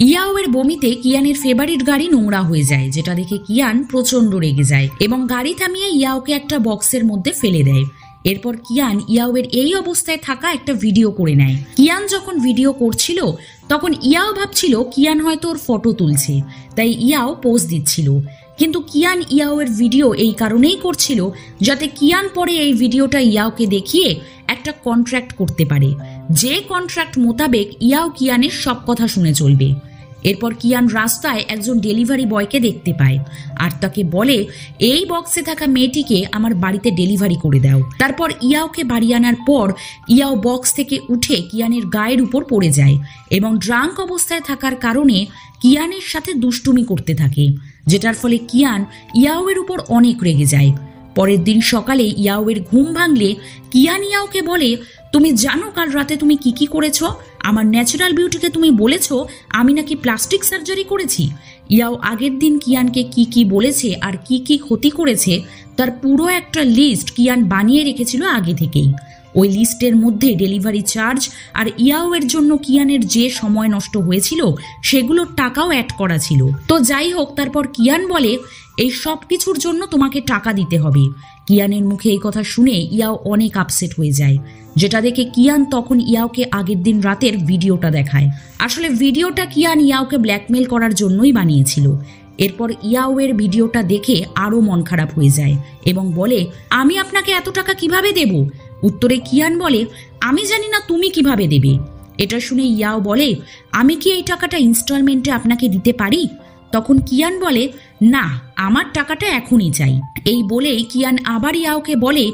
ইয়াওয়ের বমিতে কিয়ানের favourite গাড়ি নোংরা হয়ে যায়, যেটা দেখে কিয়ান প্রচন্ড রেগে যায় এবং গাড়ি থামিয়ে ইয়াওকে একটা বক্সের মধ্যে ফেলে দেয়। এরপর কিয়ান ইয়াওয়ের এই অবস্থায় থাকা একটা ভিডিও করে নেয়। কিয়ান যখন ভিডিও করছিল তখন ইয়াও ভাবছিল কিয়ান হয়তো ওর ফটো তুলছে, তাই ইয়াও পোজ দিচ্ছিল। কিন্তু কিয়ান ইয়াওয়ের ভিডিও এই কারণেই করছিল যাতে কিয়ান পরে এই ভিডিওটা ইয়াওকে দেখিয়ে একটা কন্ট্রাক্ট করতে পারে, যে কন্ট্রাক্ট মোতাবেক ইয়াও কিয়ানের সব কথা শুনে চলবে। এরপর কিয়ান রাস্তায় একজন ডেলিভারি বয়কে দেখতে পায় আর তাকে বলে, এই বক্সে থাকা মেয়েটিকে আমার বাড়িতে ডেলিভারি করে দাও। তারপর ইয়াওকে বাড়ি আনার পর ইয়াও বক্স থেকে উঠে কিয়ানের গায়ের উপর পড়ে যায় এবং ড্রাঙ্ক অবস্থায় থাকার কারণে কিয়ানের সাথে দুষ্টুমি করতে থাকে, যেটার ফলে কিয়ান ইয়াওয়ের উপর অনেক রেগে যায়। পরের দিন সকালে ইয়াওয়ের ঘুম ভাঙলে কিয়ান ইয়াওকে বলে, তুমি জানো কাল রাতে তুমি কি কি করেছো? আমার ন্যাচারাল বিউটিকে তুমি বলেছো আমি নাকি প্লাস্টিক সার্জারি করেছি। ইয়াও আগের দিন কিয়ানকে কি কি বলেছে আর কি কি ক্ষতি করেছে তার পুরো একটা লিস্ট কিয়ান বানিয়ে রেখেছিল আগে থেকেই। ওই লিস্টের মধ্যে ডেলিভারি চার্জ আর ইয়াওয়ের জন্য কিয়ানের যে সময় নষ্ট হয়েছিল সেগুলোর টাকাও অ্যাড করা ছিল। তো যাই হোক, তারপর কিয়ান বলে, এই সব কিছুর জন্য তোমাকে টাকা দিতে হবে। কিয়ানের মুখে এই কথা শুনে ইয়াও অনেক আপসেট হয়ে যায়, যেটা দেখে কিয়ান তখন ইয়াওকে আগের দিন রাতের ভিডিওটা দেখায়। আসলে ভিডিওটা কিয়ান ইয়াওকে ব্ল্যাকমেল করার জন্যই বানিয়েছিল। এরপর ইয়াওয়ের ভিডিওটা দেখে আরও মন খারাপ হয়ে যায় এবং বলে, আমি আপনাকে এত টাকা কিভাবে দেব? উত্তরে কিয়ান বলে, আমি জানি না তুমি কিভাবে দেবে। এটা শুনে ইয়াও বলে, আমি কি এই টাকাটা ইনস্টলমেন্টে আপনাকে দিতে পারি? তখন কিয়ান বলে, না, আমার টাকাটা এখনই চাই। এই বলেই কিয়ান আবার ইয়াওকে বলে,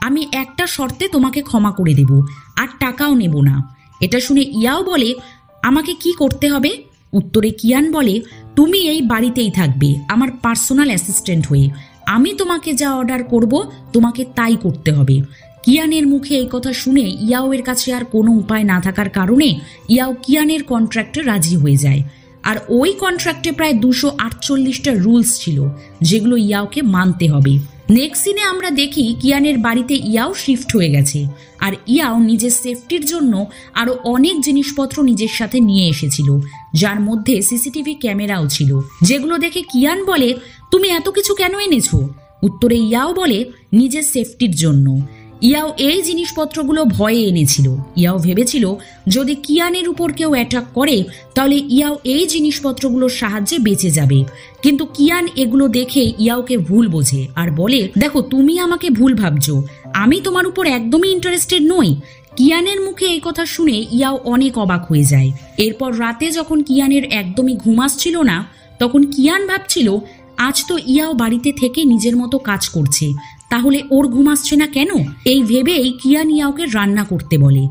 আমি একটা শর্তে তোমাকে ক্ষমা করে দেব আর টাকাও নেব না। এটা শুনে ইয়াও বলে, আমাকে কি করতে হবে? উত্তরে কিয়ান বলে, তুমি এই বাড়িতেই থাকবে আমার পার্সোনাল অ্যাসিস্ট্যান্ট হয়ে। আমি তোমাকে যা অর্ডার করব তোমাকে তাই করতে হবে। কিয়ানের মুখে এই কথা শুনে ইয়াওয়ের কাছে আর কোনো উপায় না থাকার কারণে ইয়াও কিয়ানের কন্ট্রাক্টে রাজি হয়ে যায়। আর ওই কন্ট্রাক্টে প্রায় 248টা রুলস ছিল যেগুলো ইয়াওকে মানতে হবে। নেক্সট সিনে আমরা দেখি কিয়ানের বাড়িতে ইয়াও শিফট হয়ে গেছে আর ইয়াও নিজের সেফটির জন্য আরো অনেক জিনিসপত্র নিজের সাথে নিয়ে এসেছিল, যার মধ্যে সিসিটিভি ক্যামেরাও ছিল, যেগুলো দেখে কিয়ান বলে, তুমি এত কিছু কেন এনেছো? উত্তরে ইয়াও বলে, নিজের সেফটির জন্য। ইয়াও এই জিনিসপত্রগুলো ভয়ে এনেছিল। ইয়াও ভেবেছিল যদি কিয়ানের উপর কেউ অ্যাটাক করে তাহলে ইয়াও এই জিনিসপত্রগুলোর সাহায্যে বেঁচে যাবে। কিন্তু কিয়ান এগুলো দেখে ইয়াওকে ভুল বোঝে আর বলে, দেখো তুমি আমাকে ভুল ভাবছো, আমি তোমার উপর একদমই ইন্টারেস্টেড নই। কিয়ানের মুখে এই কথা শুনে ইয়াও অনেক অবাক হয়ে যায়। এরপর রাতে যখন কিয়ানের একদমই ঘুম আসছিল না তখন কিয়ান ভাবছিল, আজ তো ইয়াও বাড়িতে থেকে নিজের মতো কাজ করছে, তাহলে ওর ঘুম আসছে না কেন? এই ভেবেই কিয়ান ইয়াওকে রান্না করতে বলে,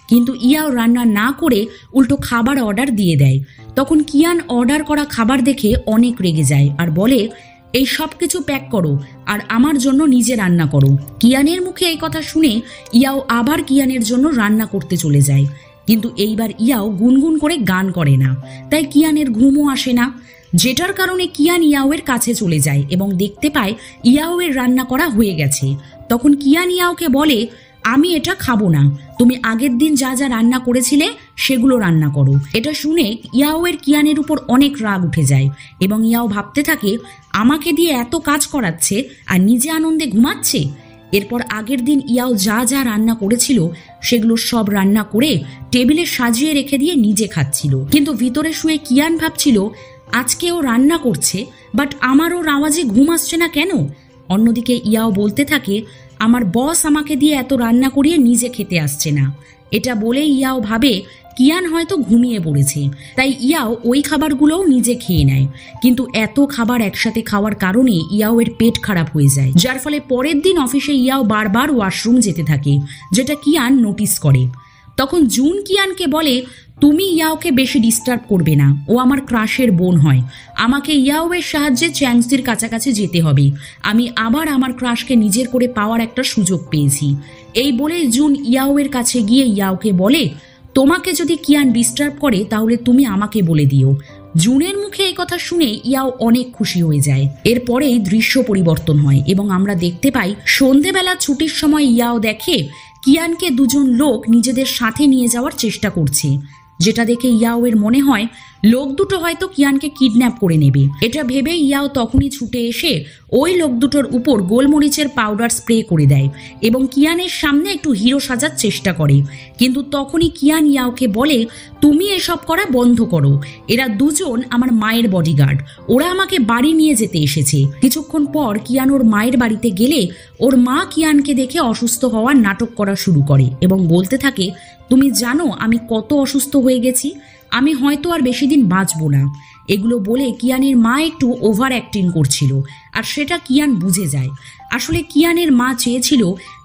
কিন্তু ইয়াও রান্না না করে উল্টো খাবার অর্ডার দিয়ে দেয়। তখন কিয়ান অর্ডার করা খাবার দেখে অনেক রেগে যায় আর বলে, এই সব কিছু প্যাক করো আর আমার জন্য নিজে রান্না করো। কিয়ানের মুখে এই কথা শুনে ইয়াও আবার কিয়ানের জন্য রান্না করতে চলে যায়, কিন্তু এইবার ইয়াও গুনগুন করে গান করে না, তাই কিয়ানের ঘুমও আসে না, যেটার কারণে কিয়ান ইয়াওয়ের কাছে চলে যায় এবং দেখতে পায় ইয়াওয়ের রান্না করা হয়ে গেছে। তখন কিয়ান ইয়াওকে বলে, আমি এটা খাবো না, তুমি আগের দিন যা যা রান্না করেছিলে সেগুলো রান্না করো। এটা শুনে ইয়াওয়ের কিয়ানের উপর অনেক রাগ উঠে যায় এবং ইয়াও ভাবতে থাকে, আমাকে দিয়ে এত কাজ করাচ্ছে আর নিজে আনন্দে ঘুমাচ্ছে। এরপর আগের দিন ইয়াও যা যা রান্না করেছিল সেগুলো সব রান্না করে টেবিলে সাজিয়ে রেখে দিয়ে নিজে খাচ্ছিল, কিন্তু ভিতরে শুয়ে কিয়ান ভাবছিল, আজকে ও রান্না করছে বাট আমার ওর আওয়াজে ঘুম আসছে না কেন? অন্যদিকে ইয়াও বলতে থাকে, আমার বস আমাকে দিয়ে এত রান্না করিয়ে নিজে খেতে আসছে না। এটা বলে ইয়াও ভাবে কিয়ান হয়তো ঘুমিয়ে পড়েছে, তাই ইয়াও ওই খাবারগুলোও নিজে খেয়ে নেয়। কিন্তু এত খাবার একসাথে খাওয়ার কারণে ইয়াওয়ের পেট খারাপ হয়ে যায়, যার ফলে পরের দিন অফিসে ইয়াও বারবার ওয়াশরুম যেতে থাকে, যেটা কিয়ান নোটিস করে। তখন জুন কিয়ানকে বলে, তুমি ইয়াওকে বেশি ডিস্টার্ব করবে না, ও আমার ক্রাশের বোন হয়, আমাকে ইয়াওয়ের সাহায্যে চ্যাংসির কাছাকাছি যেতে হবে, আমি আবার আমার ক্রাশকে নিজের করে পাওয়ার একটা সুযোগ পেয়েছি। এই বলে জুন ইয়াওয়ের কাছে গিয়ে ইয়াওকে বলে, তোমাকে যদি কিয়ান ডিস্টার্ব করে তাহলে তুমি আমাকে বলে দিও। জুনের মুখে এই কথা শুনে ইয়াও অনেক খুশি হয়ে যায়। এরপরেই দৃশ্য পরিবর্তন হয় এবং আমরা দেখতে পাই সন্ধেবেলা ছুটির সময় ইয়াও দেখে কিয়ানকে দুজন লোক নিজেদের সাথে নিয়ে যাওয়ার চেষ্টা করছে। যেটা দেখে ইয়াওয়ের মনে হয় লোক দুটো হয়তো কিয়ানকে কিডন্যাপ করে নেবে। এটা ভেবে ইয়াও তখনই ছুটে এসে ওই লোক দুটোর উপর গোলমরিচের পাউডার স্প্রে করে দেয় এবং কিয়ানের সামনে একটু হিরো সাজার চেষ্টা করে। কিন্তু তখনই কিয়ান ইয়াওকে বলে, তুমি এসব করা বন্ধ করো, এরা দুজন আমার মায়ের বডিগার্ড, ওরা আমাকে বাড়ি নিয়ে যেতে এসেছে। কিছুক্ষণ পর কিয়ান ওর মায়ের বাড়িতে গেলে ওর মা কিয়ানকে দেখে অসুস্থ হওয়ার নাটক করা শুরু করে এবং বলতে থাকে, তুমি জানো আমি কত অসুস্থ হয়ে গেছি, আমি হয়তো আর বেশি দিন বাঁচবো না। এগুলো বলে কিয়ানের মা একটু ওভার অ্যাক্টিং করছিল আর সেটা কিয়ান বুঝে যায়। আসলে কিয়ানের মা চেয়েছিল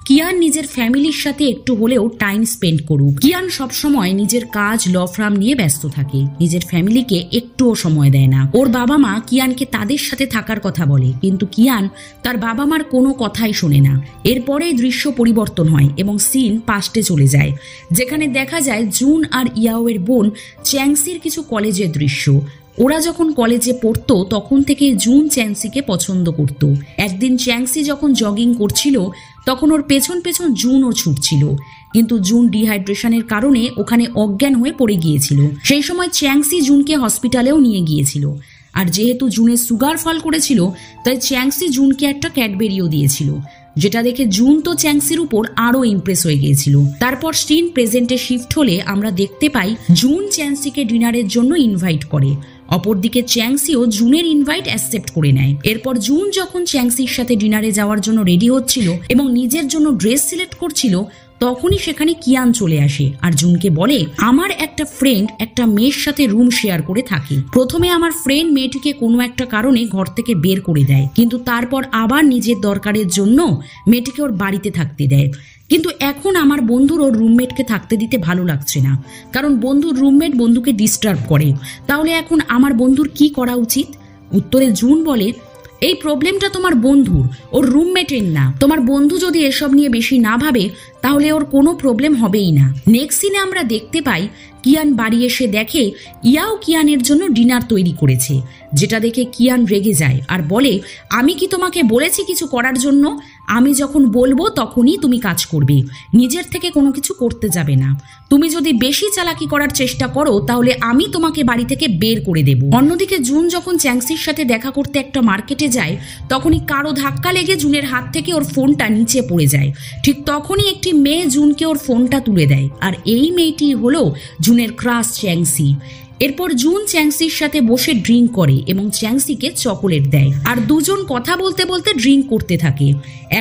কিয়ান নিজের ফ্যামিলির সাথে একটু হলেও টাইম স্পেন্ড করুক। কিয়ান সবসময় নিজের কাজ ল ফার্ম নিয়ে ব্যস্ত থাকে, নিজের ফ্যামিলিকে একটুও সময় দেয় না। ওর বাবা মা কিয়ানকে তাদের সাথে থাকার কথা বলে, কিন্তু কিয়ান তার বাবা মার কোনো কথাই শোনে না। এরপরে দৃশ্য পরিবর্তন হয় এবং সিন পাস্টে চলে যায়, যেখানে দেখা যায় জুন আর ইয়াওয়ের বোন চ্যাংসির কিছু কলেজের দৃশ্য। ওরা যখন কলেজে পড়তো তখন থেকে জুন চ্যাংসিকে পছন্দ করত। একদিন চ্যাংসি যখন জগিং করছিল তখন ওর পেছন পেছন জুনও ছুটছিল, কিন্তু জুন ডিহাইড্রেশনের কারণে ওখানে অজ্ঞান হয়ে পড়ে গিয়েছিল। সেই সময় চ্যাংসি জুনকে হসপিটালেও নিয়ে গিয়েছিল, আর যেহেতু জুনের সুগার ফল করেছিল তাই চ্যাংসি জুনকে একটা ক্যাডবেরিও দিয়েছিল, যেটা দেখে জুন তো চ্যাংসির উপর আরো ইমপ্রেস হয়ে গিয়েছিল। তারপর সিন প্রেজেন্টে শিফট হলে আমরা দেখতে পাই জুন চ্যাংসিকে ডিনারের জন্য ইনভাইট করে, অপরদিকে চ্যাংসিও জুনের ইনভাইট অ্যাকসেপ্ট করে নেয়। এরপর জুন যখন চ্যাংসির সাথে ডিনারে যাওয়ার জন্য রেডি হচ্ছিল এবং নিজের জন্য ড্রেস সিলেক্ট করছিল, তখনই সেখানে কিয়ান চলে আসে আর জুনকে বলে, আমার একটা ফ্রেন্ড একটা মেয়ের সাথে রুম শেয়ার করে থাকে। প্রথমে আমার ফ্রেন্ড মেয়েটিকে কোনো একটা কারণে ঘর থেকে বের করে দেয়, কিন্তু তারপর আবার নিজের দরকারের জন্য মেয়েটিকে ওর বাড়িতে থাকতে দেয়। কিন্তু এখন আমার বন্ধুর ওর রুমমেটকে থাকতে দিতে ভালো লাগছে না, কারণ বন্ধুর রুমমেট বন্ধুকে ডিস্টার্ব করে। তাহলে এখন আমার বন্ধুর কি করা উচিত? উত্তরে জুন বলে, এই প্রবলেমটা তোমার বন্ধুর, ওর রুমমেটের না। তোমার বন্ধু যদি এসব নিয়ে বেশি না ভাবে তাহলে ওর কোনো প্রবলেম হবেই না। নেক্সট সিনে আমরা দেখতে পাই কিয়ান বাড়ি এসে দেখে ইয়াও কিয়ানের জন্য ডিনার তৈরি করেছে, যেটা দেখে কিয়ান রেগে যায় আর বলে, আমি কি তোমাকে বলেছি কিছু করার জন্য? আমি যখন বলবো তখনই তুমি কাজ করবে, নিজের থেকে কোনো কিছু করতে যাবে না। তুমি যদি বেশি চালাকি করার চেষ্টা করো তাহলে আমি তোমাকে বাড়ি থেকে বের করে দেব। অন্যদিকে জুন যখন চ্যাংসির সাথে দেখা করতে একটা মার্কেটে যায় তখনই কারো ধাক্কা লেগে জুনের হাত থেকে ওর ফোনটা নিচে পড়ে যায়। ঠিক তখনই একটি মেয়ে জুনকে ওর ফোনটা তুলে দেয়, আর এই মেয়েটি হলো জুনের ক্রাশ চ্যাংসি। এরপর জুন চ্যাংসির সাথে বসে ড্রিঙ্ক করে এবং চ্যাংসিকে চকোলেট দেয়, আর দুজন কথা বলতে বলতে ড্রিঙ্ক করতে থাকে।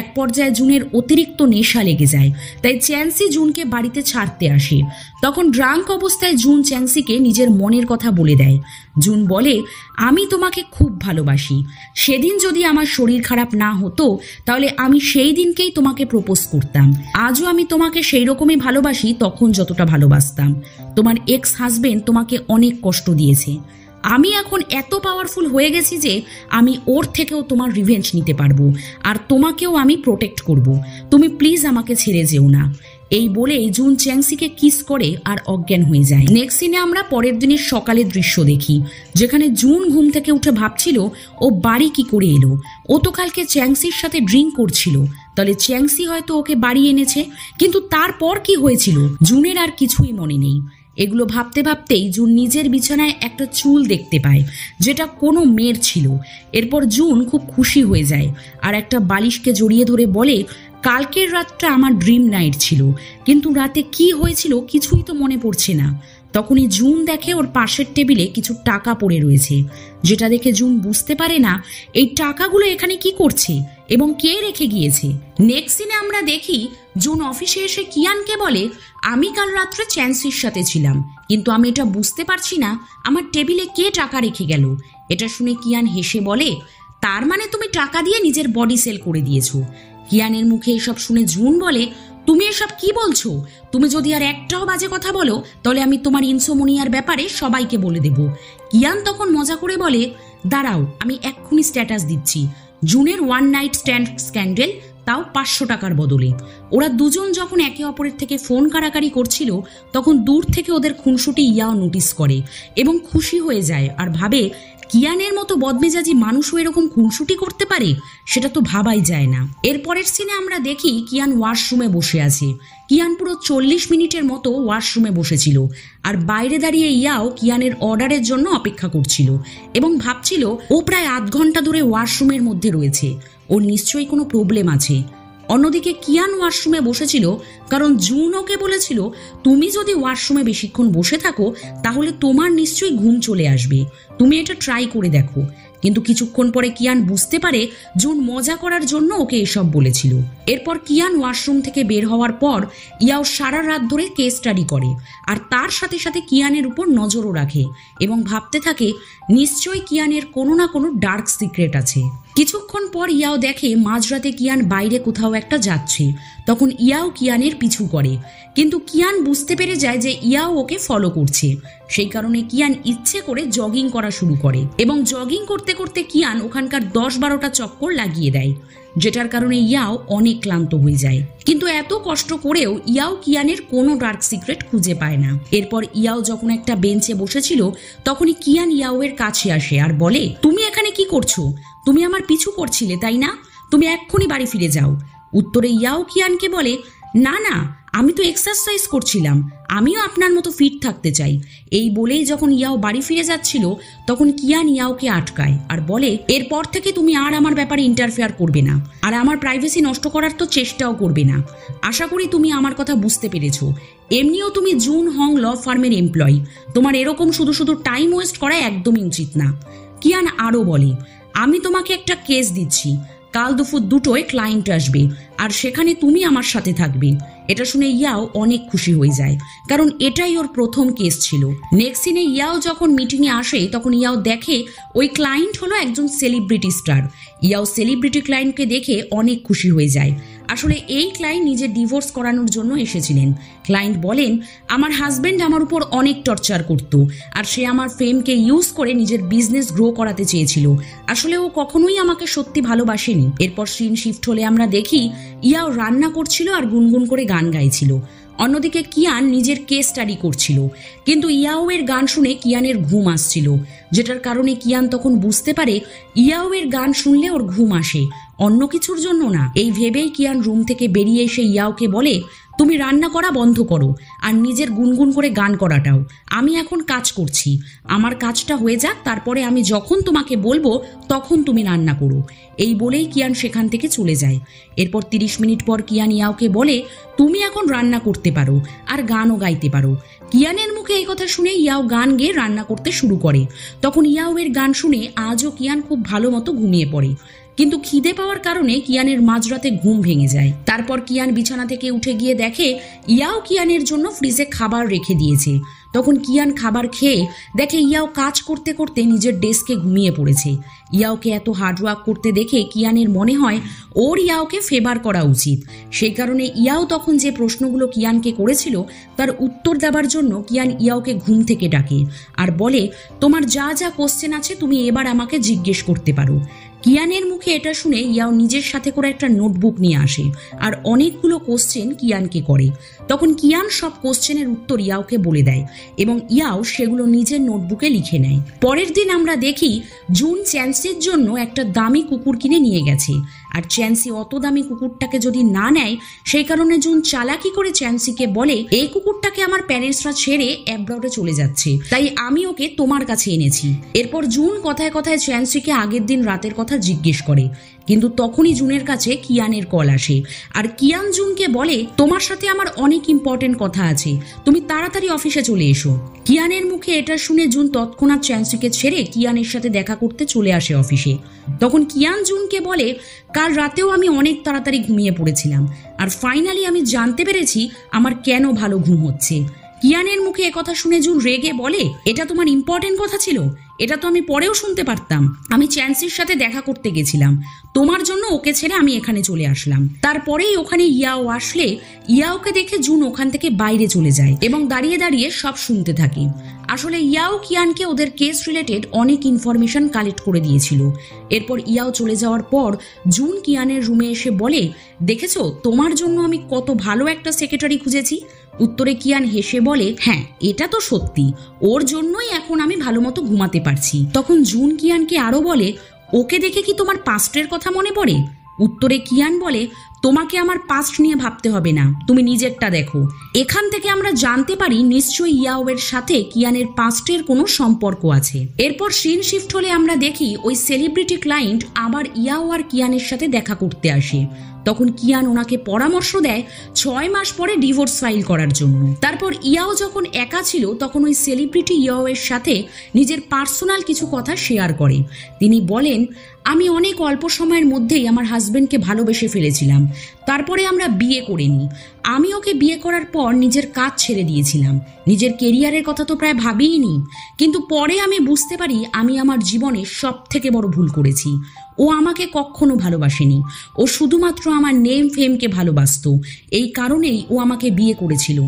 এক পর্যায়ে জুনের অতিরিক্ত নেশা লেগে যায়, তাই চ্যাংসি জুনকে বাড়িতে ছাড়তে আসে। তখন ড্রাঙ্ক অবস্থায় জুন চ্যাংসিকে নিজের মনের কথা বলে দেয়। জুন বলে, আমি তোমাকে খুব ভালোবাসি, সেদিন যদি আমার শরীর খারাপ না হতো তাহলে আমি সেই দিনকেই তোমাকে প্রপোজ করতাম। আজও আমি তোমাকে সেই রকমই ভালোবাসি তখন যতটা ভালোবাসতাম। তোমার এক্স হাজবেন্ড তোমাকে অনেক কষ্ট দিয়েছে, আমি এখন এত পাওয়ারফুল হয়ে গেছি যে আমি ওর থেকেও তোমার রিভেঞ্জ নিতে পারবো, আর তোমাকেও আমি প্রোটেক্ট করব। তুমি প্লিজ আমাকে ছেড়ে যেও না। এই বলেই জুন চ্যাংসিকে কিস করে আর অজ্ঞান হয়ে যায়। নেক্সট সিনে আমরা পরের দিনের সকালের দৃশ্য দেখি, যেখানে জুন ঘুম থেকে উঠে ভাবছিল ও বাড়ি কি করে এলো। ও তো কালকে চ্যাংসির সাথে ড্রিঙ্ক করছিল, তাহলে চ্যাংসি হয়তো ওকে বাড়ি এনেছে, কিন্তু তারপর কি হয়েছিল জুনের আর কিছুই মনে নেই। এগুলো ভাবতে ভাবতেই জুন নিজের বিছানায় একটা চুল দেখতে পায়, যেটা কোনো মেয়ের ছিল। এরপর জুন খুব খুশি হয়ে যায় আর একটা বালিশকে জড়িয়ে ধরে বলে, কালকের রাতটা আমার ড্রিম নাইট ছিল, কিন্তু রাতে কি হয়েছিল কিছুই তো মনে পড়ছে না। তখনই জুন দেখে ওর পাশের টেবিলে কিছু টাকা পড়ে রয়েছে, যেটা দেখে জুন বুঝতে পারে না এই টাকাগুলো এখানে কি করছে এবং কে রেখে গিয়েছে। নেক্সট সিনে আমরা দেখি জুন অফিসে এসে কিয়ানকে বলে, আমি কাল রাত্রে চ্যাংসির সাথে ছিলাম, কিন্তু আমি এটা বুঝতে পারছি না আমার টেবিলে কে টাকা রেখে গেল। এটা শুনে কিয়ান হেসে বলে, তার মানে তুমি টাকা দিয়ে নিজের বডি সেল করে দিয়েছো। কিয়ানের মুখে এসব শুনে জুন বলে, তুমি এসব কি বলছো? তুমি যদি আর একটাও বাজে কথা বলো তাহলে আমি তোমার ইনসোমনিয়ার ব্যাপারে সবাইকে বলে দেব। কিয়ান তখন মজা করে বলে, দাঁড়াও, আমি এক্ষুনি স্ট্যাটাস দিচ্ছি, জুনের ওয়ান নাইট স্ট্যান্ড স্ক্যান্ডেল, তাও 500 টাকার বদলে। ওরা দুজন যখন একে অপরের থেকে ফোন কাড়াকাড়ি করছিল তখন দূর থেকে ওদের খুনসুটি ইয়াও নোটিস করে এবং খুশি হয়ে যায় আর ভাবে কিয়ানের মতো বদমেজাজি মানুষও এরকম খুনসুটি করতে পারে, সেটা তো ভাবাই যায় না। এরপরের সিনে আমরা দেখি কিয়ান ওয়াশরুমে বসে আছে। কিয়ান পুরো 40 মিনিটের মতো ওয়াশরুমে বসেছিল, আর বাইরে দাঁড়িয়ে ইয়াও কিয়ানের অর্ডারের জন্য অপেক্ষা করছিল এবং ভাবছিল ও প্রায় আধ ঘন্টা ধরে ওয়াশরুমের মধ্যে রয়েছে, ওর নিশ্চয়ই কোনো প্রবলেম আছে। অন্যদিকে কিয়ান ওয়াশরুমে বসেছিল কারণ জুন ওকে বলেছিল, তুমি যদি ওয়াশরুমে বেশিক্ষণ বসে থাকো তাহলে তোমার নিশ্চয়ই ঘুম চলে আসবে, তুমি এটা ট্রাই করে দেখো। কিন্তু কিছুক্ষণ পরে কিয়ান বুঝতে পারে জুন মজা করার জন্য ওকে এসব বলেছিল। এরপর কিয়ান ওয়াশরুম থেকে বের হওয়ার পর ইয়াও সারা রাত ধরে কেস স্টাডি করে, আর তার সাথে সাথে কিয়ানের উপর নজরও রাখে এবং ভাবতে থাকে নিশ্চয়ই কিয়ানের কোনো না কোনো ডার্ক সিক্রেট আছে। কিছুক্ষণ পর ইয়াও দেখে মাঝরাতে কিয়ান বাইরে কোথাও একটা যাচ্ছে। তখন ইয়াও কিয়ানের পিছু করে, কিন্তু কিয়ান বুঝতে পেরে যায় যে ইয়াও ওকে ফলো করছে। সেই কারণে কিয়ান ইচ্ছে করে জগিং করা শুরু করে এবং জগিং করতে করতে কিয়ান ওখানকার 10-12টা চক্কর লাগিয়ে দেয়, যেটার কারণে ইয়াও অনেক ক্লান্ত হয়ে যায়। কিন্তু এত কষ্ট করেও ইয়াও কিয়ানের কোনো ডার্ক সিক্রেট খুঁজে পায় না। এরপর ইয়াও যখন একটা বেঞ্চে বসেছিল তখনই কিয়ান ইয়াওয়ের কাছে আসে আর বলে, তুমি এখানে কি করছো? তুমি আমার পিছু করছিলে তাই না? তুমি এক্ষুনি বাড়ি ফিরে যাও। উত্তরে ইয়াও কিয়ানকে বলে, না না, আমি তো এক্সারসাইজ করছিলাম, আমিও আপনার মতো ফিট থাকতে চাই। এই বলেই যখন ইয়াও বাড়ি ফিরে যাচ্ছিল তখন কিয়ান ইয়াওকে আটকায় আর বলে, এরপর থেকে তুমি আর আমার ব্যাপারে ইন্টারফেয়ার করবে না, আর আমার প্রাইভেসি নষ্ট করার তো চেষ্টাও করবে না। আশা করি তুমি আমার কথা বুঝতে পেরেছো। এমনিও তুমি জুন হং ল ফার্মের এমপ্লয়ি, তোমার এরকম শুধু শুধু টাইম ওয়েস্ট করা একদমই উচিত না। কিয়ান আরও বলে, আমি তোমাকে একটা কেস দিচ্ছি, কাল দুপুর 2টোয় ক্লায়েন্ট আসবে আর সেখানে তুমি আমার সাথে থাকবে। এটা শুনে ইয়াও অনেক খুশি হয়ে যায়, কারণ এটাই ওর প্রথম কেস ছিল। নেক্সট সিনে ইয়াও যখন মিটিংয়ে আসে তখন ইয়াও দেখে ওই ক্লায়েন্ট হলো একজন সেলিব্রিটি স্টার। ইয়াও সেলিব্রিটি ক্লায়েন্টকে দেখে অনেক খুশি হয়ে যায়। আসলে এই ক্লায়েন্ট নিজের ডিভোর্স করানোর জন্য এসেছিলেন। ক্লায়েন্ট বলেন, আমার হাজব্যান্ড আমার উপর অনেক টর্চার করত, আর সে আমার ফেমকে ইউজ করে নিজের বিজনেস গ্রো করাতে চেয়েছিল। আসলে ও কখনোই আমাকে সত্যি ভালোবাসেনি। এরপর সিন শিফট হলে আমরা দেখি ইয়াও রান্না করছিল আর গুনগুন করে গান গাইছিল। অন্যদিকে কিয়ান নিজের কেস স্টাডি করছিল, কিন্তু ইয়াওয়ের গান শুনে কিয়ানের ঘুম আসছিল, যেটার কারণে কিয়ান তখন বুঝতে পারে ইয়াওয়ের গান শুনলে ওর ঘুম আসে, অন্য কিছুর জন্য না। এই ভেবেই কিয়ান রুম থেকে বেরিয়ে এসে ইয়াওকে বলে, তুমি রান্না করা বন্ধ করো আর নিজের গুনগুন করে গান করাটাও। আমি এখন কাজ করছি, আমার কাজটা হয়ে যাক, তারপরে আমি যখন তোমাকে বলবো তখন তুমি রান্না করো। এই বলেই কিয়ান সেখান থেকে চলে যায়। এরপর 30 মিনিট পর কিয়ান ইয়াওকে বলে, তুমি এখন রান্না করতে পারো আর গানও গাইতে পারো। কিয়ানের মুখে এই কথা শুনে ইয়াও গান গেয়ে রান্না করতে শুরু করে। তখন ইয়াওয়ের গান শুনে আজও কিয়ান খুব ভালো মতো ঘুমিয়ে পড়ে, কিন্তু খিদে পাওয়ার কারণে কিয়ানের মাঝরাতে ঘুম ভেঙে যায়। তারপর কিয়ান বিছানা থেকে উঠে গিয়ে দেখে ইয়াও কিয়ানের জন্য ফ্রিজে খাবার রেখে দিয়েছে। তখন কিয়ান খাবার খেয়ে দেখে ইয়াও কাজ করতে করতে নিজের ডেস্কে ঘুমিয়ে পড়েছে। ইয়াওকে এত হার্ডওয়ার্ক করতে দেখে কিয়ানের মনে হয় ওর ইয়াওকে ফেভার করা উচিত। সেই কারণে ইয়াও তখন যে প্রশ্নগুলো কিয়ানকে করেছিল তার উত্তর দেওয়ার জন্য কিয়ান ইয়াওকে ঘুম থেকে ডাকে আর বলে, তোমার যা যা কোশ্চেন আছে তুমি এবার আমাকে জিজ্ঞেস করতে পারো। কিয়ানের মুখে এটা শুনে ইয়াও নিজের সাথে করে একটা নোটবুক নিয়ে আসে আর অনেকগুলো কোশ্চেন কিয়ানকে করে। তখন কিয়ান সব কোশ্চেনের উত্তর ইয়াওকে বলে দেয় এবং ইয়াও সেগুলো নিজের নোটবুকে লিখে নেয়। পরের দিন আমরা দেখি জুন চ্যান্সির জন্য একটা দামি কুকুর কিনে নিয়ে গেছে, আর চ্যান্সি অত দামি কুকুরটাকে যদি না নেয় সেই কারণে জুন চালাকি করে চ্যান্সিকে বলে, এই কুকুরটাকে আমার প্যারেন্টসরা ছেড়ে অ্যাব্রডে চলে যাচ্ছে, তাই আমি ওকে তোমার কাছে এনেছি। এরপর জুন কথায় কথায় চ্যান্সিকে আগের দিন রাতের কথা জিজ্ঞেস করে, কিন্তু তখনই জুনের কাছে কিয়ানের কল আসে আর কিয়ান জুনকে বলে, তোমার সাথে আমার অনেক ইম্পর্টেন্ট কথা আছে, তুমি তাড়াতাড়ি অফিসে চলে এসো। কিয়ানের মুখে এটা শুনে জুন তৎক্ষণাৎ চ্যান্সিকে ছেড়ে কিয়ানের সাথে দেখা করতে চলে আসে অফিসে। তখন কিয়ান জুনকে বলে, কাল রাতেও আমি অনেক তাড়াতাড়ি ঘুমিয়ে পড়েছিলাম আর ফাইনালি আমি জানতে পেরেছি আমার কেন ভালো ঘুম হচ্ছে। কিয়ানের মুখে একথা শুনে জুন রেগে বলে, এটা তোমার ইম্পর্টেন্ট কথা ছিল? এটা তো আমি পরেও শুনতে পারতাম। আমি চ্যান্সির সাথে দেখা করতে গেছিলাম, তোমার জন্য ওকে ছেড়ে আমি এখানে চলে আসলাম। তারপরেই ওখানে ইয়াও আসলে ইয়াওকে দেখে জুন ওখান থেকে বাইরে চলে যায় এবং দাঁড়িয়ে দাঁড়িয়ে সব শুনতে থাকে। আসলে ইয়াও কিয়ানকে ওদের কেস রিলেটেড অনেক ইনফরমেশন কালেক্ট করে দিয়েছিল। এরপর ইয়াও চলে যাওয়ার পর জুন কিয়ানের রুমে এসে বলে, দেখেছো তোমার জন্য আমি কত ভালো একটা সেক্রেটারি খুঁজেছি, উত্তরে কিয়ান হেসে বলে, হ্যাঁ এটা তো সত্যি, ওর জন্যই এখন আমি ভালো মতো ঘুমাতে পারছি। তখন জুন কিয়ানকে আরো বলে, ওকে দেখে কি তোমার পাস্টের কথা মনে পড়ে? উত্তরে কিয়ান বলে, তোমাকে আমার পাস্ট নিয়ে ভাবতে হবে না, তুমি নিজেরটা দেখো। এখান থেকে আমরা জানতে পারি নিশ্চয়ই ইয়াওয়ের সাথে কিয়ানের পাস্টের কোনো সম্পর্ক আছে। এরপর সিন শিফট হলে আমরা দেখি ওই সেলিব্রিটি ক্লায়েন্ট আবার ইয়াও আর কিয়ানের সাথে দেখা করতে আসে। তখন কিয়ান ওনাকে পরামর্শ দেয় 6 মাস পরে ডিভোর্স ফাইল করার জন্য। তারপর ইয়াও যখন একা ছিল তখন ওই সেলিব্রিটি ইয়াওয়ের সাথে নিজের পার্সোনাল কিছু কথা শেয়ার করে। তিনি বলেন, আমি অনেক অল্প সময়ের মধ্যেই আমার হাজবেন্ডকে ভালোবেসে ফেলেছিলাম, তারপরে আমরা বিয়ে করে নিই। আমি ওকে বিয়ে করার পর নিজের কাজ ছেড়ে দিয়েছিলাম, নিজের কেরিয়ারের কথা তো প্রায় ভাবিইনি। কিন্তু পরে আমি বুঝতে পারি আমি আমার জীবনে সব থেকে বড় ভুল করেছি। ও আমাকে কখনো ভালোবাসেনি, ও শুধুমাত্র আমার নেম ফেমকে ভালোবাসতো। এই কারণেই ও আমাকে বিয়ে করেছিল।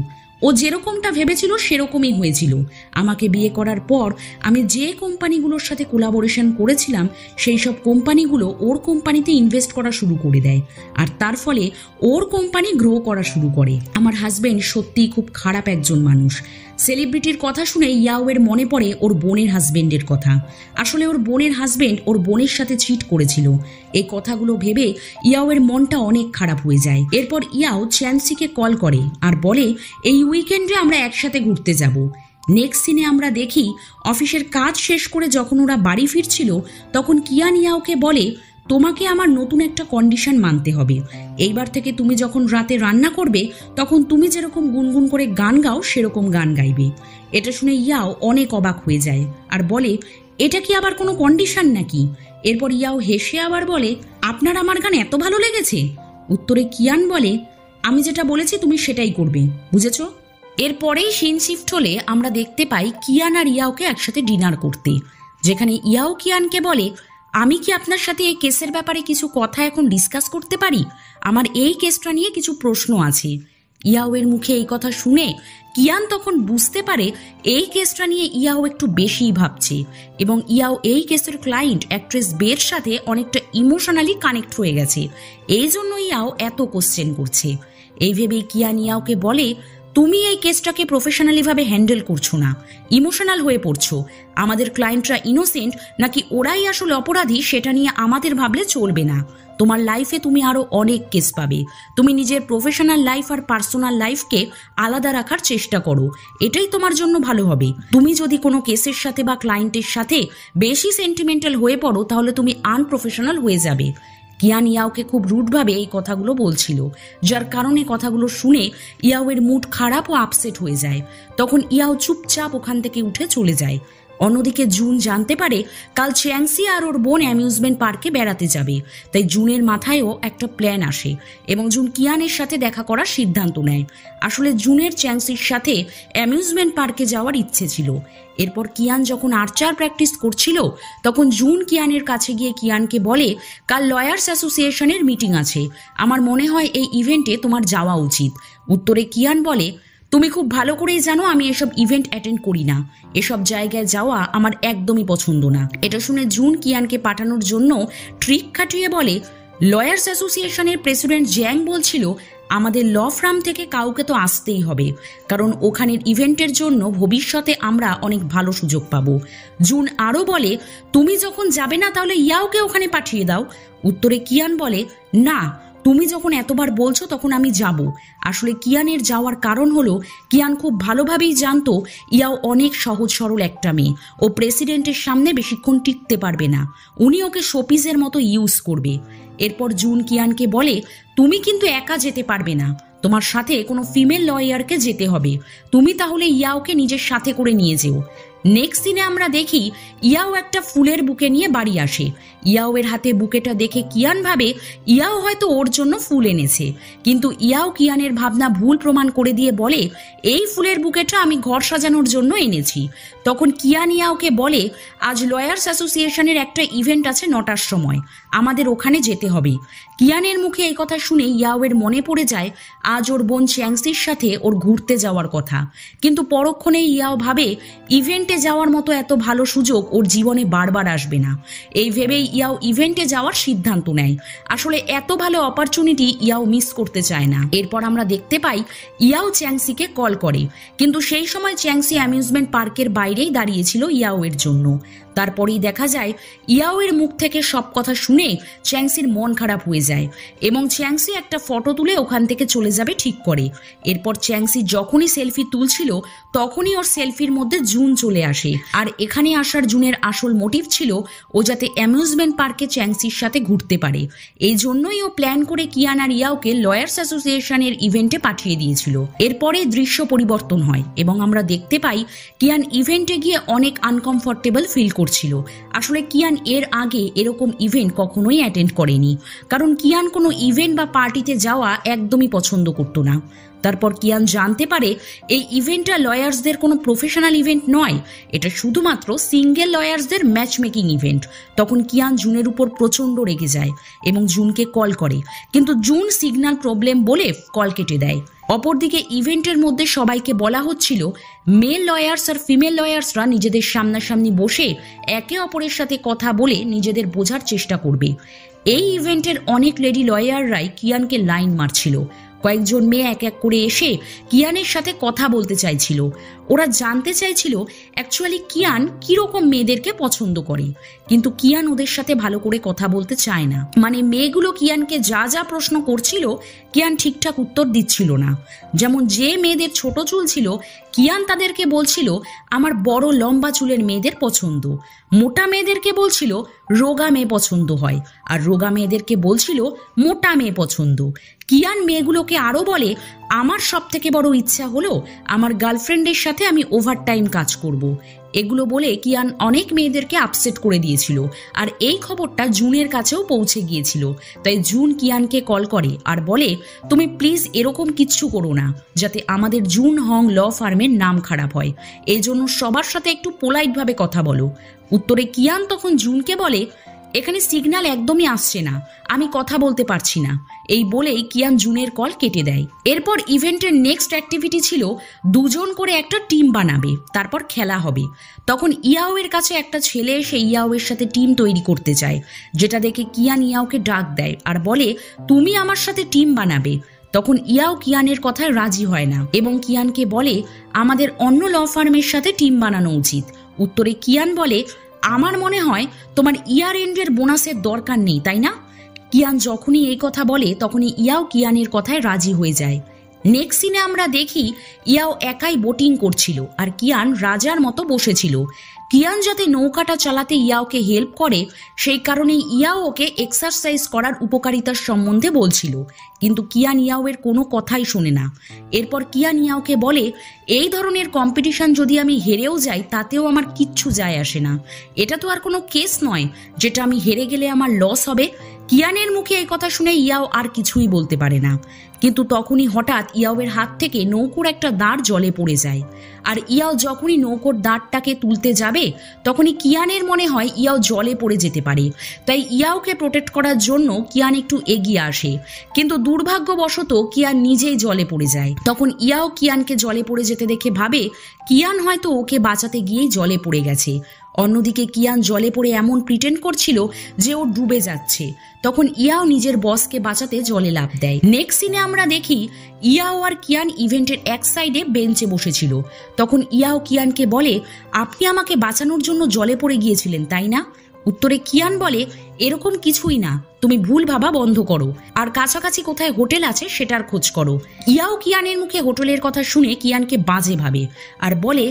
ও যেরকমটা ভেবেছিল সেরকমই হয়েছিল। আমাকে বিয়ে করার পর আমি যে কোম্পানিগুলোর সাথে কোলাবোরেশন করেছিলাম সেই সব কোম্পানিগুলো ওর কোম্পানিতে ইনভেস্ট করা শুরু করে দেয়, আর তার ফলে ওর কোম্পানি গ্রো করা শুরু করে। আমার হাজবেন্ড সত্যিই খুব খারাপ একজন মানুষ। সেলিব্রিটির কথা শুনে ইয়াওয়ের মনে পড়ে ওর বোনের হাজবেন্ডের কথা। আসলে ওর বোনের হাজবেন্ড ওর বোনের সাথে চিট করেছিল। এই কথাগুলো ভেবে ইয়াওয়ের মনটা অনেক খারাপ হয়ে যায়। এরপর ইয়াও চ্যান্সিকে কল করে আর বলে, এই উইকেন্ডে আমরা একসাথে ঘুরতে যাব। নেক্সট সিনে আমরা দেখি অফিসের কাজ শেষ করে যখন ওরা বাড়ি ফিরছিল তখন কিয়ান ইয়াওকে বলে, তোমাকে আমার নতুন একটা কন্ডিশন মানতে হবে। এইবার থেকে তুমি যখন রাতে রান্না করবে তখন তুমি যেরকম গুনগুন করে গান গাও সেরকম গান গাইবে। এটা শুনে ইয়াও অনেক অবাক হয়ে যায় আর বলে, এটা কি আবার কোনো কন্ডিশন নাকি? এরপর ইয়াও হেসে আবার বলে, আপনার আমার গান এত ভালো লেগেছে? উত্তরে কিয়ান বলে, আমি যেটা বলেছি তুমি সেটাই করবে, বুঝেছো? এরপরেই সিন শিফট হলে আমরা দেখতে পাই কিয়ান আর ইয়াওকে একসাথে ডিনার করতে, যেখানে ইয়াও কিয়ানকে বলে, আমি কি আপনার সাথে এই কেসের ব্যাপারে কিছু কথা এখন ডিসকাস করতে পারি? আমার এই কেসটা নিয়ে কিছু প্রশ্ন আছে। ইয়াওয়ের মুখে এই কথা শুনে কিয়ান তখন বুঝতে পারে এই কেসটা নিয়ে ইয়াও একটু বেশিই ভাবছে এবং ইয়াও এই কেসের ক্লায়েন্ট অ্যাক্ট্রেস বের সাথে অনেকটা ইমোশনালি কানেক্ট হয়ে গেছে, এই জন্য ইয়াও এত কোশ্চেন করছে। এই ভেবেই কিয়ান ইয়াওকে বলে, তুমি এই কেসটাকে প্রফেশনালি ভাবে হ্যান্ডেল করছো না, ইমোশনাল হয়ে পড়ছো। আমাদের ক্লায়েন্টরা ইনোসেন্ট নাকি ওরাই আসলে অপরাধী সেটা নিয়ে আমাদের ভাবলে চলবে না। তোমার লাইফে তুমি আরো অনেক কেস পাবে। তুমি নিজের প্রফেশনাল লাইফ আর পার্সোনাল লাইফকে আলাদা রাখার চেষ্টা করো, এটাই তোমার জন্য ভালো হবে। তুমি যদি কোনো কেসের সাথে বা ক্লায়েন্টের সাথে বেশি সেন্টিমেন্টাল হয়ে পড়ো তাহলে তুমি আনপ্রফেশনাল হয়ে যাবে। কিয়ান ইয়াওকে খুব রুডভাবে এই কথাগুলো বলছিল, যার কারণে কথাগুলো শুনে ইয়াওয়ের মুড খারাপ ও আপসেট হয়ে যায়। তখন ইয়াও চুপচাপ ওখান থেকে উঠে চলে যায়। অন্যদিকে জুন জানতে পারে কাল চ্যাংসি আর ওর বোন অ্যামিউজমেন্ট পার্কে বেড়াতে যাবে, তাই জুনের মাথায়ও একটা প্ল্যান আসে এবং জুন কিয়ানের সাথে দেখা করার সিদ্ধান্ত নেয়। আসলে জুনের চ্যাংসির সাথে অ্যামিউজমেন্ট পার্কে যাওয়ার ইচ্ছে ছিল। এরপর কিয়ান যখন আর্চার প্র্যাকটিস করছিল তখন জুন কিয়ানের কাছে গিয়ে কিয়ানকে বলে, কাল লয়ার্স অ্যাসোসিয়েশনের মিটিং আছে, আমার মনে হয় এই ইভেন্টে তোমার যাওয়া উচিত। উত্তরে কিয়ান বলে, তুমি খুব ভালো করেই জানো আমি এসব ইভেন্ট অ্যাটেন্ড করি না, এসব জায়গায় যাওয়া আমার একদমই পছন্দ না। এটা শুনে জুন কিয়ানকে পাঠানোর জন্য ট্রিক খাটিয়ে বলে, লয়ার্স অ্যাসোসিয়েশনের প্রেসিডেন্ট জ্যাং বলছিল আমাদের ল ফার্ম থেকে কাউকে তো আসতেই হবে, কারণ ওখানের ইভেন্টের জন্য ভবিষ্যতে আমরা অনেক ভালো সুযোগ পাবো। জুন আরও বলে, তুমি যখন যাবে না তাহলে ইয়াওকে ওখানে পাঠিয়ে দাও। উত্তরে কিয়ান বলে, না, তুমি যখন এতবার বলছো তখন আমি যাব। আসলে কিয়ানের যাওয়ার কারণ হলো কিয়ান খুব ভালোভাবেই জানতো ইয়াও অনেক সহজ সরল একটা মেয়ে, ও প্রেসিডেন্টের সামনে বেশিক্ষণ টিকতে পারবে না, উনি ওকে শোপিসের মতো ইউজ করবে। এরপর জুন কিয়ানকে বলে, তুমি কিন্তু একা যেতে পারবে না, তোমার সাথে কোনো ফিমেল লয়ারকে যেতে হবে, তুমি তাহলে ইয়াওকে নিজের সাথে করে নিয়ে যেও। নেক্সট দিনে আমরা দেখি ইয়াও একটা ফুলের বুকে নিয়ে বাড়ি আসে। ইয়াওয়ের হাতে বুকেটা দেখে কিয়ান ভাবে ইয়াও হয়তো ওর জন্য ফুল এনেছে, কিন্তু ইয়াও কিয়ানের ভাবনা ভুল প্রমাণ করে দিয়ে বলে, এই ফুলের বুকেটা আমি ঘর সাজানোর জন্য এনেছি। তখন কিয়ান ইয়াওকে বলে, আজ লয়ার্স অ্যাসোসিয়েশনের একটা ইভেন্ট আছে 9টার সময়, আমাদের ওখানে যেতে হবে। কিয়ানের মুখে এই কথা শুনে ইয়াওয়ের মনে পড়ে যায় আজ ওর বোন চ্যাংসির সাথে ওর ঘুরতে যাওয়ার কথা, কিন্তু পরক্ষণে ইয়াও ভাবে ইভেন্টে যাওয়ার মতো এত ভালো সুযোগ ওর জীবনে বারবার আসবে না। এই ভেবেই ইয়াও ইভেন্টে যাওয়ার সিদ্ধান্ত নেয়। আসলে এত ভালো অপরচুনিটি ইয়াও মিস করতে চায় না। এরপর আমরা দেখতে পাই ইয়াও চ্যাংসিকে কল করে, কিন্তু সেই সময় চ্যাংসি অ্যামিউজমেন্ট পার্কের বাইরেই দাঁড়িয়েছিল ইয়াওয়ের জন্য। তারপরেই দেখা যায় ইয়াওয়ের মুখ থেকে সব কথা শুনে চ্যাংসির মন খারাপ হয়ে যায় এবং চ্যাংসি একটা ফটো তুলে ওখান থেকে চলে যাবে ঠিক করে। এরপর চ্যাংসি যখনই সেলফি তুলছিল তখনই ওর সেলফির মধ্যে জুন চলে আসে। আর এখানে আসার জুনের আসল মোটিভ ছিল ও যাতে অ্যামিউজমেন্ট পার্কে চ্যাংসির সাথে ঘুরতে পারে। এই জন্যই ও প্ল্যান করে কিয়ান আর ইয়াওকে লয়ার্স অ্যাসোসিয়েশনের ইভেন্টে পাঠিয়ে দিয়েছিল। এরপরে দৃশ্য পরিবর্তন হয় এবং আমরা দেখতে পাই কিয়ান ইভেন্টে গিয়ে অনেক আনকমফোর্টেবল ফিল করছিল। আসলে কিয়ান এর আগে এরকম ইভেন্ট কখনোই অ্যাটেন্ড করেনি, কারণ কিয়ান কোনো ইভেন্ট বা পার্টিতে যাওয়া একদমই পছন্দ করতো না। তারপর কিয়ান জানতে পারে এই ইভেন্টটা লয়ার্সদের কোনো প্রফেশনাল ইভেন্ট নয়, এটা শুধুমাত্র সিঙ্গেল লয়ার্সদের ম্যাচ মেকিং ইভেন্ট। তখন কিয়ান জুনের উপর প্রচণ্ড রেগে যায় এবং জুনকে কল করে, কিন্তু জুন সিগন্যাল প্রবলেম বলে কল কেটে দেয়। অপরদিকে ইভেন্টের মধ্যে সবাইকে বলা হচ্ছিল মেল লয়ার্স আর ফিমেল লয়ার্সরা নিজেদের সামনাসামনি বসে একে অপরের সাথে কথা বলে নিজেদের বোঝার চেষ্টা করবে। এই ইভেন্টের অনেক লেডি লয়াররাই কিয়ানকে লাইন মারছিল। কয়েকজন মেয়ে এক এক করে এসে কিয়ানের সাথে কথা বলতে চাইছিল। ওরা জানতে চাইছিল অ্যাকচুয়ালি কিয়ান কিরকম মেয়েদেরকে পছন্দ করে, কিন্তু কিয়ান ওদের সাথে ভালো করে কথা বলতে চায় না। মানে মেয়েগুলো কিয়ানকে যা যা প্রশ্ন করছিল কিয়ান ঠিকঠাক উত্তর দিচ্ছিল না। যেমন যে মেয়েদের ছোট চুল ছিল কিয়ান তাদেরকে বলছিল আমার বড় লম্বা চুলের মেয়েদের পছন্দ, মোটা মেয়েদেরকে বলছিল রোগা মেয়ে পছন্দ হয়, আর রোগা মেয়েদেরকে বলছিল মোটা মেয়ে পছন্দ। কিয়ান মেয়েগুলোকে আরও বলে আমার সব থেকে বড় ইচ্ছা হলো আমার গার্লফ্রেন্ডের সাথে আমি ওভারটাইম কাজ করব। এগুলো বলে কিয়ান অনেক মেয়েদেরকে আপসেট করে দিয়েছিল, আর এই খবরটা জুনের কাছেও পৌঁছে গিয়েছিল। তাই জুন কিয়ানকে কল করে আর বলে তুমি প্লিজ এরকম কিচ্ছু করো না যাতে আমাদের জুন হং ল ফার্মের নাম খারাপ হয়, এই জন্য সবার সাথে একটু পোলাইটভাবে কথা বলো। উত্তরে কিয়ান তখন জুনকে বলে এখানে সিগন্যাল একদমই আসছে না, আমি কথা বলতে পারছি না। এই বলেই কিয়ান জুনের কল কেটে দেয়। এরপর ইভেন্টের নেক্সট অ্যাক্টিভিটি ছিল দুজন করে একটা টিম বানাবে, তারপর খেলা হবে। তখন ইয়াওয়ের কাছে একটা ছেলে এসে ইয়াওয়ের সাথে টিম তৈরি করতে চায়, যেটা দেখে কিয়ান ইয়াওকে ডাক দেয় আর বলে তুমি আমার সাথে টিম বানাবে। তখন ইয়াও কিয়ানের কথায় রাজি হয় না এবং কিয়ানকে বলে আমাদের অন্য ল ফার্মের সাথে টিম বানানো উচিত। উত্তরে কিয়ান বলে আমার মনে হয় তোমার ইয়ার এন্ডের বোনাসের দরকার নেই, তাই না? কিয়ান যখনই এই কথা বলে তখনই ইয়াও কিয়ানের কথায় রাজি হয়ে যায়। নেক্সট সিনে আমরা দেখি ইয়াও একাই বোটিং করছিল আর কিয়ান রাজার মতো বসেছিল। কিয়ান যাতে নৌকাটা চালাতে ইয়াওকে হেল্প করে সেই কারণে ইয়াও ওকে এক্সারসাইজ করার উপকারিতার সম্বন্ধে বলছিল, কিন্তু কিয়ান ইয়াওয়ের কোনো কথাই শোনে না। এরপর কিয়ান ইয়াওকে বলে এই ধরনের কম্পিটিশন যদি আমি হেরেও যাই তাতেও আমার কিচ্ছু যায় আসে না, এটা তো আর কোনো কেস নয় যেটা আমি হেরে গেলে আমার লস হবে। কিয়ানের মুখে এই কথা শুনে ইয়াও আর কিছুই বলতে পারে না, কিন্তু তখনই হঠাৎ ইয়াওয়ের হাত থেকে নৌকোর একটা দাঁড় জলে পড়ে যায়। আর ইয়াও যখনই নৌকোর দাঁড়টাকে তুলতে যাবে তখনই কিয়ানের মনে হয় ইয়াও জলে পড়ে যেতে পারে, তাই ইয়াওকে প্রোটেক্ট করার জন্য কিয়ান একটু এগিয়ে আসে, কিন্তু দুর্ভাগ্যবশত কিয়ান নিজেই জলে পড়ে যায়। তখন ইয়াও কিয়ানকে জলে পড়ে যেতে দেখে ভাবে কিয়ান হয়তো ওকে বাঁচাতে গিয়েই জলে পড়ে গেছে। অন্যদিকে কিয়ান জলে পড়ে এমন প্রিটেন্ড করছিল যে ও ডুবে যাচ্ছে। তখন ইয়াও নিজের বসকে বাঁচাতে জলে লাফ দেয়। নেক্সট সিনে আমরা দেখি ইয়াও আর কিয়ান ইভেন্টের এক সাইডে বেঞ্চে বসেছিল। তখন ইয়াও কিয়ানকে বলে আপনি আমাকে বাঁচানোর জন্য জলে পড়ে গিয়েছিলেন, তাই না? উত্তরে কিয়ান বলে এরকম কিছুই না, তুমি ভুল ভাবা বন্ধ করো আর কাছাকাছি কোথায় হোটেল আছে সেটার খোঁজ করো। ইয়াও কিয়ানের মুখে হোটেলের কথা শুনে কিয়ানকে বাজে ভাবে আর বলে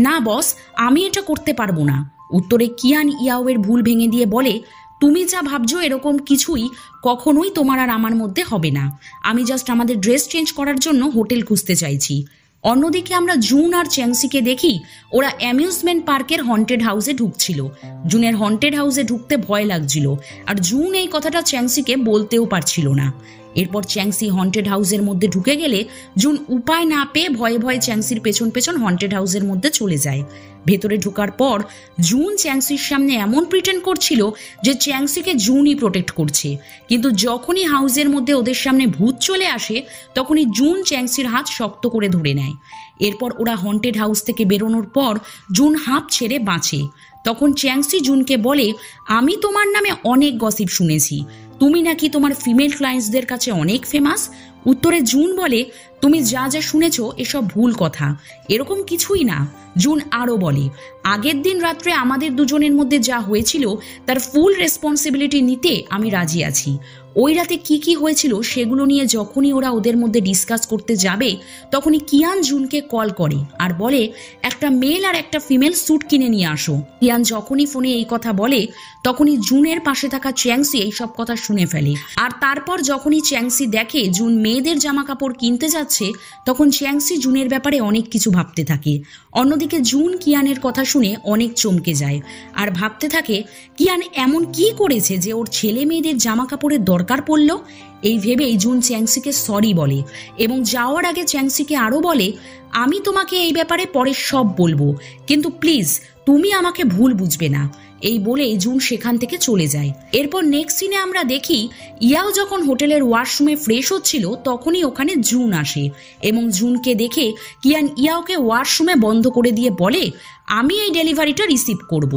না বস, আমি এটা করতে পারবো না। উত্তরে কিয়ান ইয়াওয়ের ভুল ভেঙে দিয়ে বলে তুমি যা ভাবছো এরকম কিছুই কখনোই তোমার আর আমার মধ্যে হবে না, আমি জাস্ট আমাদের ড্রেস চেঞ্জ করার জন্য হোটেল খুঁজতে চাইছি। অন্যদিকে আমরা জুন আর চ্যাংসিকে দেখি ওরা অ্যামিউজমেন্ট পার্কের হন্টেড হাউসে ঢুকছিল। জুনের হন্টেড হাউসে ঢুকতে ভয় লাগছিল আর জুন এই কথাটা চ্যাংসিকে বলতেও পারছিল না। এরপর চ্যাংসি হন্টেড হাউসের মধ্যে ঢুকে গেলে জুন উপায় না পেয়ে ভয়ে ভয়ে চ্যাংসির পেছন পেছন হন্টেড হাউসের মধ্যে চলে যায়। ভেতরে ঢোকার পর জুন চ্যাংসির সামনে এমন প্রিটেন্ড করছিল যে চ্যাংসিকে জুনই প্রোটেক্ট করছে, কিন্তু যখনই হাউসের মধ্যে ওদের সামনে ভূত চলে আসে তখনই জুন চ্যাংসির হাত শক্ত করে ধরে নেয়। এরপর ওরা হন্টেড হাউস থেকে বেরোনোর পর জুন হাঁপ ছেড়ে বাঁচে। তখন চ্যাংসি জুনকে বলে, আমি তোমার নামে অনেক গসিপ শুনেছি, তুমি নাকি তোমার ফিমেল ক্লায়েন্টসদের কাছে অনেক ফেমাস। উত্তরে জুন বলে, তুমি যা যা শুনেছ এসব ভুল কথা, এরকম কিছুই না। জুন আরও বলে, আগের দিন রাত্রে আমাদের দুজনের মধ্যে যা হয়েছিল তার ফুল রেসপন্সিবিলিটি নিতে আমি রাজি আছি। ওই রাতে কি কি হয়েছিল সেগুলো নিয়ে যখনই ওরা ওদের মধ্যে ডিসকাস করতে যাবে তখনই কিয়ান জুনকে কল করে আর বলে, একটা মেল আর একটা ফিমেল স্যুট কিনে নিয়ে আসো। কিয়ান যখনই ফোনে এই কথা বলে তখনই জুনের পাশে থাকা চ্যাংসি এই সব কথা শুনে ফেলে। আর তারপর যখনই চ্যাংসি দেখে জুন মেয়েদের জামা কাপড় কিনতে যাচ্ছে তখন চ্যাংসি জুনের ব্যাপারে অনেক কিছু ভাবতে থাকে। অন্যদিকে জুন কিয়ানের কথা শুনে অনেক চমকে যায় আর ভাবতে থাকে, কিয়ান এমন কি করেছে যে ওর ছেলে মেয়েদের জামা কাপড়ের দরকার পড়ল। এই ভেবেই জুন চ্যাংসিকে সরি বলে এবং যাওয়ার আগে চ্যাংসিকে আরও বলে, আমি তোমাকে এই ব্যাপারে পরে সব বলবো, কিন্তু প্লিজ তুমি আমাকে ভুল বুঝবে না। এই বলে জুন সেখান থেকে চলে যায়। এরপর নেক্সট সিনে আমরা দেখি ইয়াও যখন হোটেলের ওয়াশরুমে ফ্রেশ হচ্ছিল তখনই ওখানে জুন আসে এবং জুনকে দেখে কিয়ান ইয়াওকে ওয়াশরুমে বন্ধ করে দিয়ে বলে, আমি এই ডেলিভারিটা রিসিভ করব।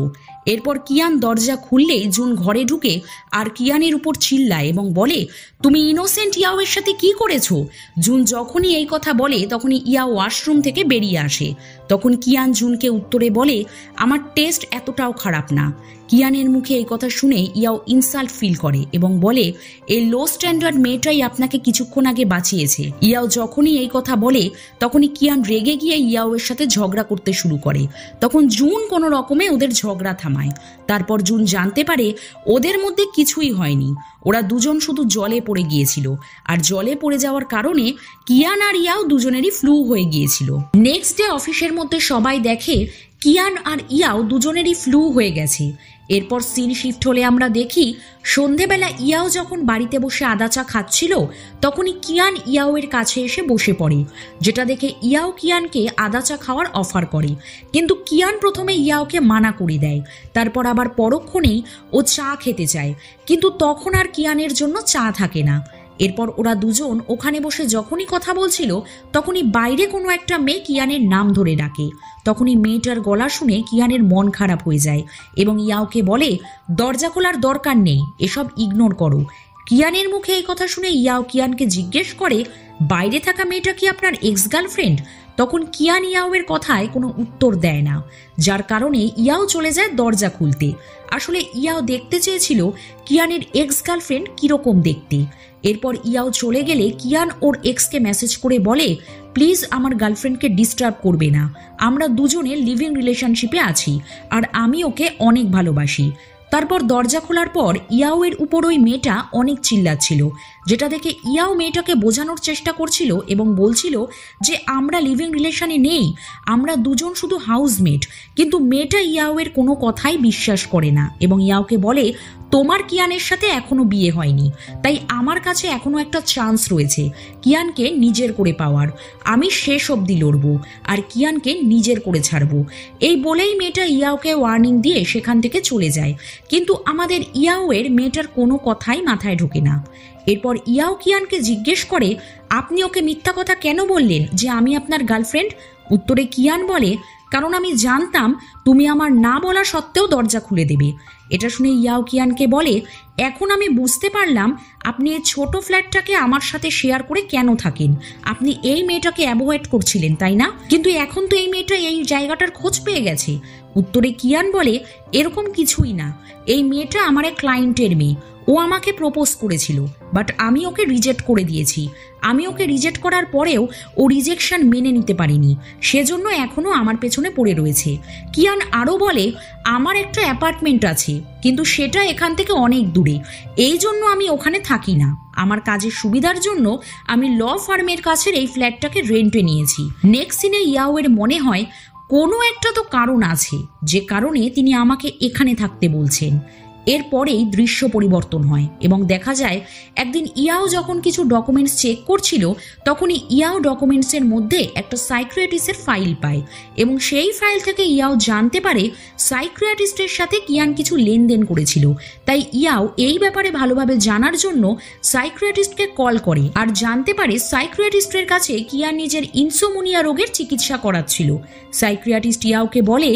এরপর কিয়ান দরজা খুললেই জুন ঘরে ঢুকে আর কিয়ানের উপর চিল্লায় এবং বলে, তুমি ইনোসেন্ট ইয়াওয়ের সাথে কি করেছো? জুন যখনই এই কথা বলে তখনই ইয়াও ওয়াশরুম থেকে বেরিয়ে আসে। তখন কিয়ান জুনকে উত্তরে বলে, আমার টেস্ট এতটাও খারাপ না। কিয়ানের মুখে এই কথা শুনে ইয়াও ইনসাল্ট ফিল করে এবং বলে, এই লো স্ট্যান্ডার্ড মেয়েটাই আপনাকে কিছুক্ষণ আগে বাঁচিয়েছে। ইয়াও যখনই এই কথা বলে তখনই কিয়ান রেগে গিয়ে ইয়াওয়ের সাথে ঝগড়া করতে শুরু করে। তখন জুন কোনো রকমে ওদের ঝগড়া থামায়। তারপর জুন জানতে পারে ওদের মধ্যে কিছুই হয়নি, ওরা দুজন শুধু জলে পড়ে গিয়েছিল আর জলে পড়ে যাওয়ার কারণে কিয়ান আর ইয়াও দুজনেরই ফ্লু হয়ে গিয়েছিল। নেক্সট ডে অফিসের মধ্যে সবাই দেখে কিয়ান আর ইয়াও দুজনেরই ফ্লু হয়ে গেছে। এরপর সিন শিফট হলে আমরা দেখি সন্ধেবেলা ইয়াও যখন বাড়িতে বসে আদা চা খাচ্ছিল তখনই কিয়ান ইয়াওয়ের কাছে এসে বসে পড়ে, যেটা দেখে ইয়াও কিয়ানকে আদা চা খাওয়ার অফার করে, কিন্তু কিয়ান প্রথমে ইয়াওকে মানা করে দেয়। তারপর আবার পরক্ষণেই ও চা খেতে চায়, কিন্তু তখন আর কিয়ানের জন্য চা থাকে না। এরপর ওরা দুজন ওখানে বসে যখনই কথা বলছিল তখনই বাইরে কোনো একটা মেয়ে কিয়ানের নাম ধরে ডাকে। তখনই মেয়েটার গলা শুনে কিয়ানের মন খারাপ হয়ে যায় এবং ইয়াওকে বলে, দরজা খোলার দরকার নেই, এসব ইগনোর করো। কিয়ানের মুখে এই কথা শুনে ইয়াও কিয়ানকে জিজ্ঞেস করে, বাইরে থাকা মেয়েটা কি আপনার এক্স গার্লফ্রেন্ড? তখন কিয়ান ইয়াওয়ের কথায় কোনো উত্তর দেয় না, যার কারণে ইয়াও চলে যায় দরজা খুলতে। আসলে ইয়াও দেখতে চেয়েছিল কিয়ানের এক্স গার্লফ্রেন্ড কিরকম দেখতে। এরপর ইয়াও চলে গেলে কিয়ান ওর এক্সকে মেসেজ করে বলে, প্লিজ আমার গার্লফ্রেন্ডকে ডিস্টার্ব করবে না, আমরা দুজনে লিভিং রিলেশনশিপে আছি আর আমি ওকে অনেক ভালোবাসি। তারপর দরজা খোলার পর ইয়াওয়ের উপর ওই মেয়েটা অনেক চিল্লাচ্ছিল, যেটা দেখে ইয়াও মেয়েটাকে বোঝানোর চেষ্টা করছিল এবং বলছিল যে আমরা লিভিং রিলেশনে নেই, আমরা দুজন শুধু হাউসমেট। কিন্তু মেয়েটা ইয়াওয়ের কোনো কথাই বিশ্বাস করে না এবং ইয়াওকে বলে, তোমার কিয়ানের সাথে এখনো বিয়ে হয়নি, তাই আমার কাছে এখনো একটা চান্স রয়েছে কিয়ানকে নিজের করে পাওয়ার। আমি শেষ অবধি লড়বো আর কিয়ানকে নিজের করে ছাড়বো। এই বলেই মেয়েটা ইয়াওকে ওয়ার্নিং দিয়ে সেখান থেকে চলে যায়, কিন্তু আমাদের ইয়াওয়ের মেয়েটার কোনো কথাই মাথায় ঢোকে না। এরপর ইয়াও কিয়ানকে জিজ্ঞেস করে, আপনি ওকে মিথ্যা কথা কেন বললেন যে আমি আপনার গার্লফ্রেন্ড? উত্তরে কিয়ান বলে, কারণ আমি জানতাম তুমি আমার না বলা সত্ত্বেও দরজা খুলে দেবে। এটা শুনে ইয়াও কিয়ানকে বলে, এখন আমি বুঝতে পারলাম আপনি এই ছোট ফ্ল্যাটটাকে আমার সাথে শেয়ার করে কেন থাকেন। আপনি এই মেয়েটাকে অ্যাভয়েড করছিলেন তাই না? কিন্তু এখন তো এই মেয়েটা এই জায়গাটার খোঁজ পেয়ে গেছে। উত্তরে কিয়ান বলে, এরকম কিছুই না, এই মেয়েটা আমার এক ক্লায়েন্টের মেয়ে, ও আমাকে প্রপোজ করেছিল, বাট আমি ওকে রিজেক্ট করে দিয়েছি। আমি ওকে রিজেক্ট করার পরেও ও রিজেকশন মেনে নিতে পারিনি, সেজন্য এখনও আমার পেছনে পড়ে রয়েছে। কিয়ান আরও বলে, আমার একটা অ্যাপার্টমেন্ট আছে, কিন্তু সেটা এখান থেকে অনেক দূরে, এই জন্য আমি ওখানে থাকি না। আমার কাজের সুবিধার জন্য আমি ল ফার্মের কাছের এই ফ্ল্যাটটাকে রেন্টে নিয়েছি। নেক্সট সিনে ইয়াওয়ের মনে হয় কোনো একটা তো কারণ আছে যে কারণে তিনি আমাকে এখানে থাকতে বলছেন। এরপরেই দৃশ্য পরিবর্তন হয় এবং দেখা যায় একদিন ইয়াও যখন কিছু ডকুমেন্টস চেক করছিল তখনই ইয়াও ডকুমেন্টসের মধ্যে একটা সাইকিয়াট্রিস্টের ফাইল পায় এবং সেই ফাইল থেকে ইয়াও জানতে পারে সাইকিয়াট্রিস্টের সাথে কিয়ান কিছু লেনদেন করেছিল। তাই ইয়াও এই ব্যাপারে ভালোভাবে জানার জন্য সাইকিয়াট্রিস্টকে কল করে আর জানতে পারে সাইকিয়াট্রিস্টের কাছে কিয়ান নিজের ইনসোমনিয়া রোগের চিকিৎসা করাচ্ছিল। সাইকিয়াট্রিস্ট ইয়াওকে বলে,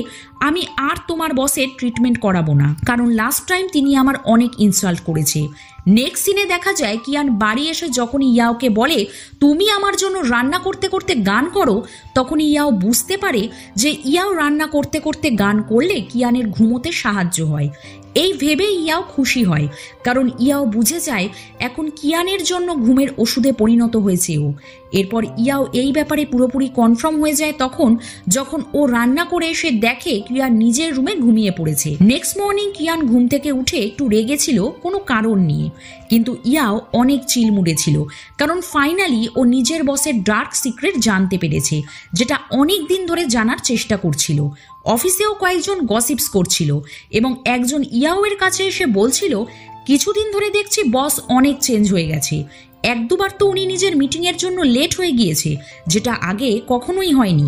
আমি আর তোমার বসের ট্রিটমেন্ট করাবো না, কারণ লাস্ট টাইম তিনি আমার অনেক ইনসাল্ট করেছে। নেক্সট সিনে দেখা যায় কিয়ান বাড়ি এসে যখন ইয়াওকে বলে তুমি আমার জন্য রান্না করতে করতে গান করো, তখন ইয়াও বুঝতে পারে যে ইয়াও রান্না করতে করতে গান করলে কিয়ানের ঘুমোতে সাহায্য হয়। এই ভেবে ইয়াও খুশি হয়, কারণ ইয়াও বুঝে যায় এখন কিয়ানের জন্য ঘুমের ওষুধে পরিণত হয়েছে ও। এরপর ইয়াও এই ব্যাপারে পুরোপুরি কনফার্ম হয়ে যায় তখন যখন ও রান্না করে এসে দেখে কিয়ান নিজের রুমে ঘুমিয়ে পড়েছে। নেক্সট মর্নিং কিয়ান ঘুম থেকে উঠে একটু রেগেছিল কোনো কারণ নিয়ে, কিন্তু ইয়াও অনেক চিল মুডে ছিল, কারণ ফাইনালি ও নিজের বসের ডার্ক সিক্রেট জানতে পেরেছে, যেটা অনেক দিন ধরে জানার চেষ্টা করছিল। অফিসেও কয়েকজন গসিপস করছিল এবং একজন ইয়াওয়ের কাছে এসে বলছিল কিছুদিন ধরে দেখছি বস অনেক চেঞ্জ হয়ে গেছে, এক দুবার তো উনি নিজের মিটিংয়ের জন্য লেট হয়ে গিয়েছে, যেটা আগে কখনোই হয়নি।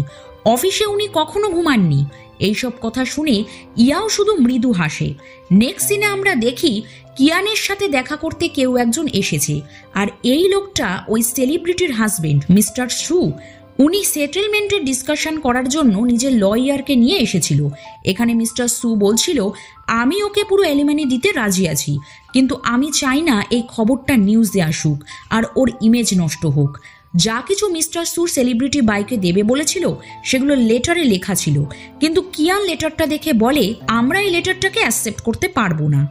অফিসে উনি কখনো ঘুমাননি। এইসব কথা শুনে ইয়াও শুধু মৃদু হাসে। নেক্সট সিনে আমরা দেখি কিয়ানের সাথে দেখা করতে কেউ একজন এসেছে, আর এই লোকটা ওই সেলিব্রিটির হাজবেন্ড মিস্টার সু। উনি সেটেলমেন্টের ডিসকাশন করার জন্য নিজের লয়ারকে নিয়ে এসেছিল। এখানে মিস্টার সু বলছিল, আমি ওকে পুরো এলিমেনি দিতে রাজি আছি, কিন্তু আমি চাই না এই খবরটা নিউজে আসুক আর ওর ইমেজ নষ্ট হোক। যা কিছু মিস্টার সুর সেলিব্রিটি বাইকে দেবে বলেছিল সেগুলো লেটারে লেখা ছিল, কিন্তু কিয়ান লেটারটা দেখে বলে আমরা এই লেটারটাকে অ্যাকসেপ্ট করতে পারবো না।